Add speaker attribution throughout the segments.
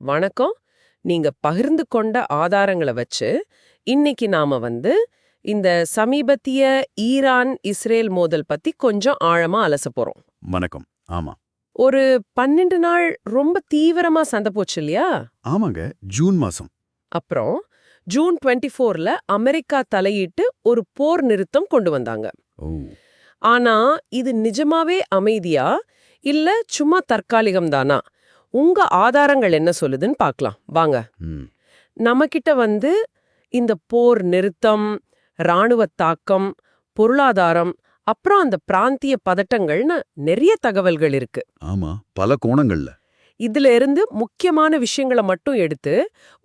Speaker 1: வணக்கம். நீங்க பகிர்ந்து கொண்ட ஆதாரங்கள வச்சு, இன்னைக்கு நாம இந்த சமீபத்திய ஈரான், இஸ்ரேல் மோதல் பத்தி கொஞ்சம் ஆழமா அலசப் போறோம்.
Speaker 2: வணக்கம். ஆமா.
Speaker 1: ஒரு 12 நாள் ரொம்ப தீவிரமா சண்டை போச்சு இல்லையா?
Speaker 2: ஆமாங்க. ஜூன் மாசம்.
Speaker 1: அப்புறம் ஜூன் 24ல அமெரிக்கா தலையிட்டு ஒரு போர் நிறுத்தம் கொண்டு வந்தாங்க.
Speaker 2: ஓ.
Speaker 1: ஆனா இது நிஜமாவே அமைதியா இல்ல சும்மா தற்காலிகம் தானா? உங்க ஆதாரங்கள் என்ன சொல்லுதுன்னு பார்க்கலாம் வாங்க.
Speaker 2: ம்.
Speaker 1: நம்மகிட்ட இந்த போர் நிறுத்தம், ராணுவ தாக்கம், பொருளாதாரம், அப்புறம் அந்த பிராந்திய பதட்டங்கள்னு நிறைய தகவல்கள் இருக்கு.
Speaker 2: ஆமா, பல கோணங்கள்ல.
Speaker 1: இதுல இருந்து முக்கியமான விஷயங்களை மட்டும் எடுத்து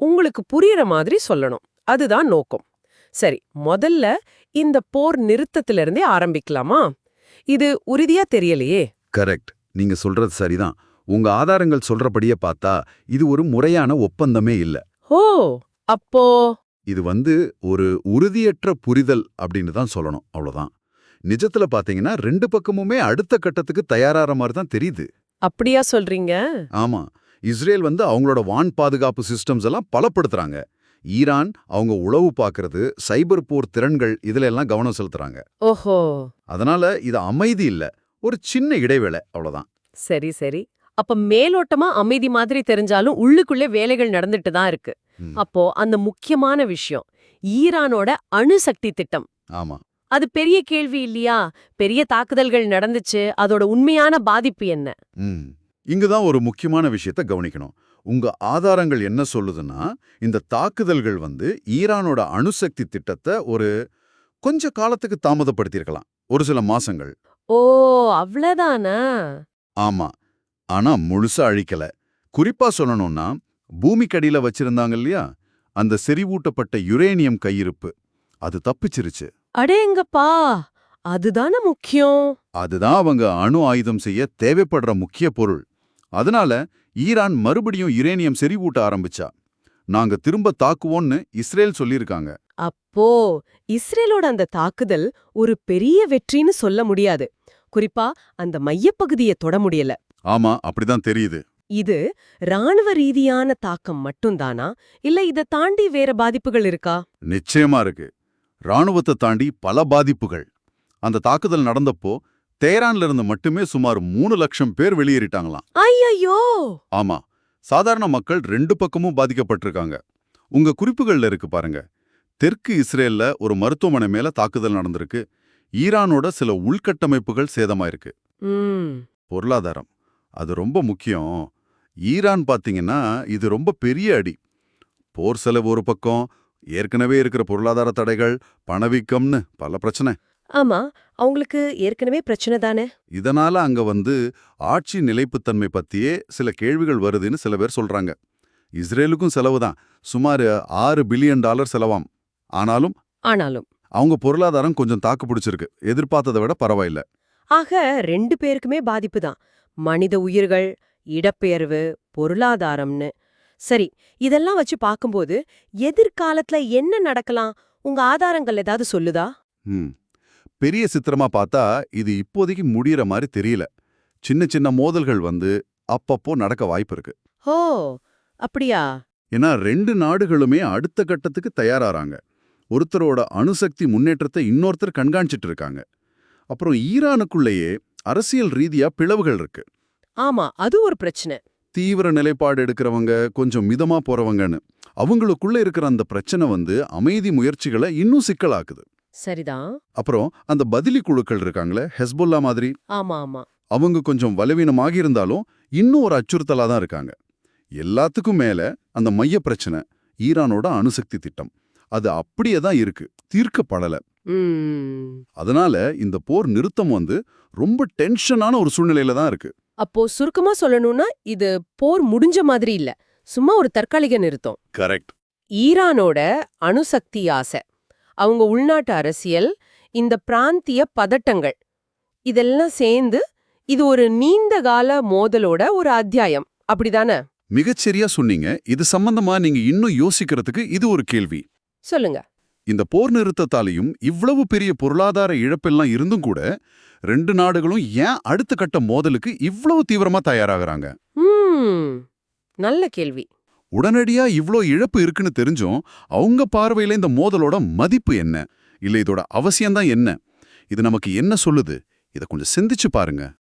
Speaker 1: உங்களுக்கு புரியுற மாதிரி சொல்லணும். அதுதான் நோக்கம். சரி, முதல்ல இந்த போர் நிறுத்தத்திலிருந்தே ஆரம்பிக்கலாமா? இது உறுதியா தெரியலையே.
Speaker 2: கரெக்ட். நீங்க சொல்றது சரிதான். உங்க ஆதாரங்கள் சொல்றபடியே பார்த்தா இது ஒரு முறையான ஒப்பந்தமே இல்ல.
Speaker 1: ஓ, அப்போ
Speaker 2: இது ஒரு உறுதியற்ற புரிதல் அப்படின்னு தான் சொல்லணும். அவ்வளவுதான். நிஜத்துல பாத்தீங்கன்னா ரெண்டு பக்கமுமே அடுத்த கட்டத்துக்கு தயாராற மாதிரி தான் தெரியுது.
Speaker 1: அப்படியா சொல்றீங்க?
Speaker 2: ஆமா. இஸ்ரேல் அவங்களோட வான் பாதுகாப்பு சிஸ்டம்ஸ் எல்லாம் பலப்படுத்துறாங்க. ஈரான் அவங்க உளவு பார்க்கறது, சைபர் போர் திறன்கள் இதுல எல்லாம் கவனம் செலுத்துறாங்க.
Speaker 1: ஓஹோ.
Speaker 2: அதனால இது அமைதி இல்ல, ஒரு சின்ன இடைவேளை, அவ்வளவுதான்.
Speaker 1: சரி சரி. அப்ப மேலோட்டமா அமைதி மாதிரி தெரிஞ்சாலும் உள்ளுக்குள்ளே வேலைகள் நடந்துட்டு தான் இருக்கு.
Speaker 2: ம்.
Speaker 1: அப்போ அந்த முக்கியமான விஷயம் ஈரானோட அணுசக்தி திட்டம்.
Speaker 2: ஆமா.
Speaker 1: அது பெரிய கேள்வி இல்லையா? பெரிய தாக்குதல்கள் நடந்துச்சு, அதோட உண்மையான பாதிப்பு என்ன?
Speaker 2: ம். இங்குதான் ஒரு முக்கியமான விஷயத்தை கவனிக்கணும். உங்க ஆதாரங்கள் என்ன சொல்லுதுன்னா, இந்த தாக்குதல்கள் ஈரானோட அணுசக்தி திட்டத்தை கொஞ்ச காலத்துக்கு தாமதப்படுத்தியிருக்கலாம், ஒரு சில மாசங்கள்.
Speaker 1: ஓ, அவ்வளவுதானா?
Speaker 2: ஆமா. ஆனா முழுசா அழிக்கல. குறிப்பா சொல்லணும்னா, பூமிக்கடியில வச்சிருந்தாங்க இல்லையா, அந்த செறிவூட்டப்பட்ட யுரேனியம் கையிருப்பு அது தப்பிச்சிருச்சு.
Speaker 1: அடேங்கப்பா, அதுதானே முக்கியம்.
Speaker 2: அதுதான் அவங்க அணு ஆயுதம் செய்ய தேவைப்படுற முக்கிய பொருள். அதனால ஈரான் மறுபடியும் யுரேனியம் செறிவூட்ட ஆரம்பிச்சா. நாங்க திரும்ப தாக்குவோம்னு இஸ்ரேல் சொல்லியிருக்காங்க.
Speaker 1: அப்போ இஸ்ரேலோட அந்த தாக்குதல் ஒரு பெரிய வெற்றின்னு சொல்ல முடியாது. குறிப்பா அந்த மையப்பகுதியை தொட முடியல.
Speaker 2: ஆமா, அப்படிதான் தெரியுது.
Speaker 1: இது ராணுவ ரீதியான தாக்கம் மட்டும்தானா, இல்ல இத தாண்டி வேற பாதிப்புகள் இருக்கா?
Speaker 2: நிச்சயமா இருக்கு. ராணுவத்தை தாண்டி பல பாதிப்புகள். அந்த தாக்குதல் நடந்தப்போ தேரான்ல இருந்து மட்டுமே சுமார் 3 லட்சம் பேர் வெளியேறிட்டாங்களாம்.
Speaker 1: ஐயையோ.
Speaker 2: ஆமா, சாதாரண மக்கள் ரெண்டு பக்கமும் பாதிக்கப்பட்டிருக்காங்க. உங்க குறிப்புகள்ல இருக்கு பாருங்க. தெற்கு இஸ்ரேல்ல ஒரு மருத்துவமனை மேல தாக்குதல் நடந்திருக்கு. ஈரானோட சில உள்கட்டமைப்புகள் சேதமாயிருக்கு.
Speaker 1: ம்.
Speaker 2: பொருளாதாரம் அது ரொம்ப முக்கியம். ஈரான் பாத்தீங்கன்னா இது ரொம்ப பெரிய அடி. போர் செலவு ஒரு பக்கம், ஏற்கனவே இருக்கிற பொருளாதார தடைகள், பணவீக்கம்னு பல பிரச்சனை.
Speaker 1: ஆமா, அவங்களுக்கு ஏற்கனவே பிரச்சனை தானே.
Speaker 2: இதனால அங்க ஆட்சி நிலைப்புத்தன்மை பத்தியே சில கேள்விகள் வருதுன்னு சில பேர் சொல்றாங்க. இஸ்ரேலுக்கும் செலவுதான், சுமார் $6 பில்லியன் செலவாம். ஆனாலும் அவங்க பொருளாதாரம் கொஞ்சம் தாக்கு பிடிச்சிருக்கு. எதிர்பார்த்ததை விட பரவாயில்ல.
Speaker 1: ஆக 2 பேருக்குமே பாதிப்பு தான். மனித உயிர்கள், இடப்பெயர்வு, பொருளாதாரம்னு. சரி, இதெல்லாம் வச்சு பார்க்கும்போது எதிர்காலத்துல என்ன நடக்கலாம்? உங்க ஆதாரங்கள் ஏதாவது சொல்லுதா?
Speaker 2: ம். பெரிய சித்திரமா பார்த்தா இது இப்போதைக்கு முடியற மாதிரி தெரியல. சின்ன சின்ன மோதல்கள் அப்பப்போ நடக்க வாய்ப்பு இருக்கு.
Speaker 1: ஓ, அப்படியா?
Speaker 2: ஏன்னா ரெண்டு நாடுகளுமே அடுத்த கட்டத்துக்கு தயாராறாங்க. ஒருத்தரோட அணுசக்தி முன்னேற்றத்தை இன்னொருத்தர் கண்காணிச்சிட்டு இருக்காங்க. அப்புறம் ஈரானுக்குள்ளேயே அரசியல் ரீதியா பிளவுகள் இருக்கு.
Speaker 1: ஆமா, அது ஒரு பிரச்சனை.
Speaker 2: தீவிர நிலைப்பாடு எடுக்கிறவங்க, கொஞ்சம் மிதமா போறவங்கன்னு அவங்களுக்குள்ள இருக்கிற அந்த பிரச்சனை அமைதி முயற்சிகளை இன்னும் சிக்கலாக்குது.
Speaker 1: சரிதான்.
Speaker 2: அப்புறம் அந்த பதிலி குழுக்கள் இருக்காங்களே, ஹெஸ்புல்லா மாதிரி,
Speaker 1: ஆமா ஆமா.
Speaker 2: அவங்க கொஞ்சம் பலவீனமாகி இருந்தாலும் இன்னும் ஒரு அச்சுறுத்தலா தான் இருக்காங்க. எல்லாத்துக்கும் மேல அந்த மைய பிரச்சனை, ஈரானோட அணுசக்தி திட்டம், அது அப்படியே தான் இருக்கு, தீர்க்கப்படல. அதனால இந்த போர் நிறுத்தம் ரொம்ப டென்ஷனான ஒரு சூழ்நிலையில தான் இருக்கு.
Speaker 1: அப்போ சுருக்கமா சொல்லணும்னா இது போர் முடிஞ்ச மாதிரி இல்ல, சும்மா ஒரு தற்காலிக நிறுத்தம்.
Speaker 2: கரெக்ட்.
Speaker 1: ஈரானோட அணுசக்தி ஆசை, அவங்க உள்நாட்டு அரசியல், இந்த பிராந்திய பதட்டங்கள், இதெல்லாம் சேர்ந்து இது ஒரு நீண்ட கால மோதலோட ஒரு அத்தியாயம், அப்படிதானே?
Speaker 2: மிகச்சரியா சொன்னீங்க. இது சம்பந்தமா நீங்க இன்னும் யோசிக்கிறதுக்கு இது ஒரு கேள்வி.
Speaker 1: சொல்லுங்க.
Speaker 2: இந்த போர் நிறுத்தத்தாலையும் இவ்வளவு பெரிய பொருளாதார இழப்பெல்லாம் இருந்தும் கூட ரெண்டு நாடுகளும் ஏன் அடுத்த கட்ட மோதலுக்கு இவ்வளவு தீவிரமா தயாராகிறாங்க?
Speaker 1: நல்ல கேள்வி.
Speaker 2: உடனடியா இவ்ளோ இழப்பு இருக்குன்னு தெரிஞ்சும் அவங்க பார்வையில இந்த மோதலோட மதிப்பு என்ன, இல்ல இதோட அவசியம்தான் என்ன, இது நமக்கு என்ன சொல்லுது? இத கொஞ்சம் சிந்திச்சு பாருங்க.